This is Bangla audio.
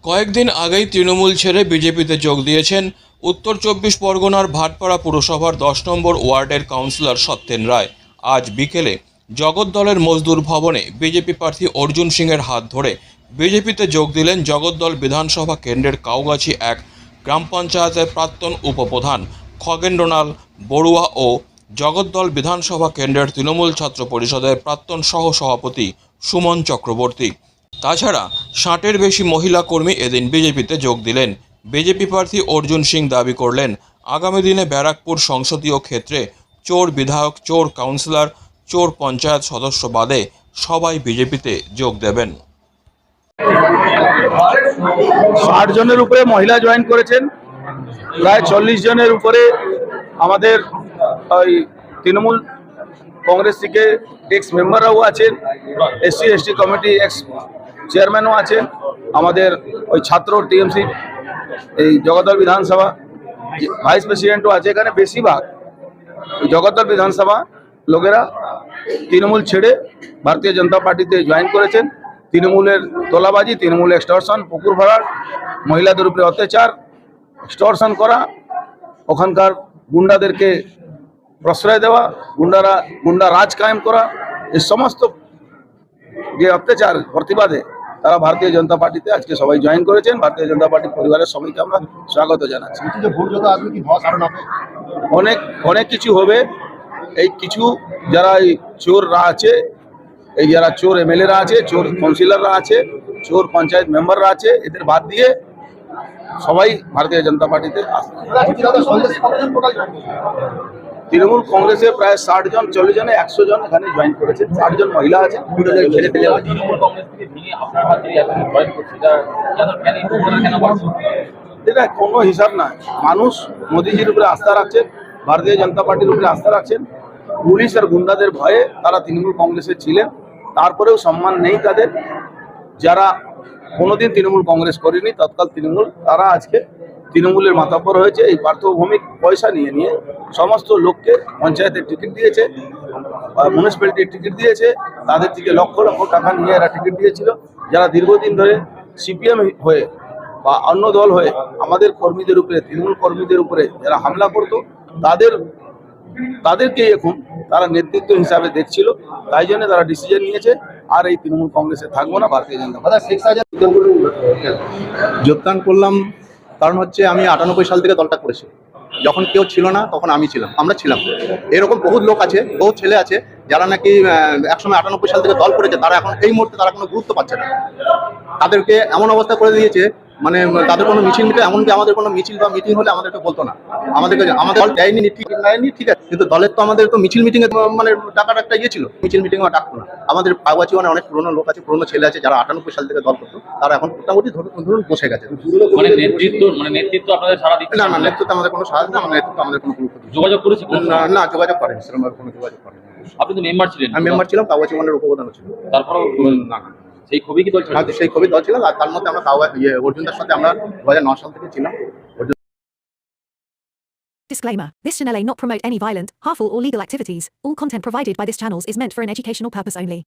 কয়েকদিন আগেই তৃণমূল ছেড়ে বিজেপিতে যোগ দিয়েছেন উত্তর চব্বিশ পরগনার ভাটপাড়া পুরসভার 10 নম্বর ওয়ার্ডের কাউন্সিলর সত্যেন রায়। আজ বিকেলে জগদ্দলের মজদুর ভবনে বিজেপি প্রার্থী অর্জুন সিংয়ের হাত ধরে বিজেপিতে যোগ দিলেন জগদ্দল বিধানসভা কেন্দ্রের কাউগাছি 1 গ্রাম পঞ্চায়েতের প্রাক্তন উপপ্রধান খগেন্দ্রনাল বড়ুয়া ও জগদ্দল বিধানসভা কেন্দ্রের তৃণমূল ছাত্র পরিষদের প্রাক্তন সহসভাপতি সুমন চক্রবর্তী। তাছাড়া 60-এর বেশি মহিলা কর্মী এদিন বিজেপিতে যোগ দিলেন। বিজেপি প্রার্থী অর্জুন সিং দাবি করলেন, আগামী দিনে ব্যারাকপুর সংসদীয় ক্ষেত্রে চোর বিধায়ক, চোর কাউন্সিলর, চোর পঞ্চায়েত সদস্য বাদে সবাই বিজেপিতে যোগ দেবেন। 60 জনের উপরে মহিলা জয়েন করেছেন, প্রায় 40 জনের উপরে আমাদের ওই তৃণমূল কংগ্রেস থেকে এক্স মেম্বাররাও আছেন, এসসি এসটি কমিটি এক্স চেয়ারম্যানও আছেন, আমাদের ওই ছাত্র টিএমসি এই জগদ্দল বিধানসভা ভাইস প্রেসিডেন্টও আছে। এখানে বেশিরভাগ ওই জগদ্দল বিধানসভা লোকেরা তৃণমূল ছেড়ে ভারতীয় জনতা পার্টিতে জয়েন করেছেন। তৃণমূলের তোলাবাজি, তৃণমূল এক্সটর্শন, পুকুর ভরাট, মহিলাদের উপরে অত্যাচার, এক্সটর্শন করা, ওখানকার গুন্ডাদেরকে প্রশ্রয় দেওয়া, গুন্ডা রাজ কায়েম করা, এই সমস্ত যে অত্যাচার প্রতিবাদে তারা ভারতীয় জনতা পার্টিতে আজকে সবাই জয়েন করেছেন। ভারতীয় জনতা পার্টি পরিবারের সবাইকে আমরা স্বাগত জানাচ্ছি। অনেক কিছু হবে। এই কিছু যারা এই চোররা আছে, এই যারা চোর এমএলএরা আছে, চোর কাউন্সিলররা আছে, চোর পঞ্চায়েত মেম্বাররা আছে, এদের বাদ দিয়ে সবাই ভারতীয় জনতা পার্টিতে আসবে। তৃণমূল কংগ্রেসে প্রায় 60 জন, 40 জনে 100 জন এখানে জয়েন করেছে। 60 জন মহিলা আছে। এটা কোনো হিসাব না। মানুষ মোদীজির উপরে আস্থা রাখছেন, ভারতীয় জনতা পার্টির উপরে আস্থা রাখছেন। পুলিশ আর গুন্ডাদের ভয়ে তারা তৃণমূল কংগ্রেসে ছিলেন, তারপরেও সম্মান নেই তাদের। যারা কোনোদিন তৃণমূল কংগ্রেস করেনি তৎকাল তৃণমূল, তারা আজকে তৃণমূলের মাথাপর হয়েছে। এই পার্থভূমিক পয়সা নিয়ে সমস্ত লোককে পঞ্চায়েতের টিকিট দিয়েছে, মিউনিসিপ্যালিটির টিকিট দিয়েছে, তাদের থেকে লক্ষ লক্ষ টাকা নিয়ে এরা টিকিট দিয়েছিল। যারা দীর্ঘদিন ধরে সিপিএম হয়ে বা অন্য দল হয়ে আমাদের কর্মীদের উপরে, তৃণমূল কর্মীদের উপরে যারা হামলা করতো, তাদেরকে এখন তারা নেতৃত্ব হিসাবে দেখছিল। তাই জন্য তারা ডিসিশন নিয়েছে আর এই তৃণমূল কংগ্রেসে থাকবো না, ভারতীয় জনতা পার্টি। যোগদান করলাম কারণ হচ্ছে আমি 98 সাল থেকে দলটা করেছি। যখন কেউ ছিল না তখন আমরা ছিলাম। এরকম বহু লোক আছে, বহু ছেলে আছে যারা নাকি একসময় 98 সাল থেকে দল করেছে, তারা এখন এই মুহূর্তে তারা কোনো গুরুত্ব পাচ্ছে না। তাদেরকে এমন অবস্থা করে দিয়েছে, মানে তাদের কোনো মিছিল এমনকি আমাদের কোনো মিছিল বা মিটিং হলে আমাদেরকে বলতো না। আমাদের দল দেয়নি, ঠিক আছে, কিন্তু দলের তো আমাদের তো মিছিল মিটিং এ মানে টাকাটা একটা ইয়ে ছিল, মিছিল মিটিং এ ডাকতো না। আমাদের কাউগাছি মানে অনেক পুরোনো লোক আছে, পুরোনো ছেলে আছে যারা 98 সাল থেকে দল করতো, তারা এখন মোটামুটি ধরুন বসে গেছে। নেতৃত্ব আপনাদের সারা দিচ্ছে না, নেতৃত্ব আমাদের কোনো সাহায্য না, নেতৃত্ব আমাদের কোনো গুরুত্ব যোগাযোগ করেছে না, যোগাযোগ করেনি, সেরকম কোনো যোগাযোগ করেনি। আপনি তো মেম্বার ছিলেন? আমি মেম্বার ছিলাম, কাউগাছি ওয়ানের উপপ্রধান ছিল। তারপরে না, সেই ছবি কি দল ছিল? সেই ছবি দল ছিল। আর তার মধ্যে আমরা অর্জুনদার সাথে আমরা 2009 সাল থেকে ছিলাম। Disclaimer. This channel may not promote any violent, harmful or legal activities. All content provided by this channel is meant for an educational purpose only.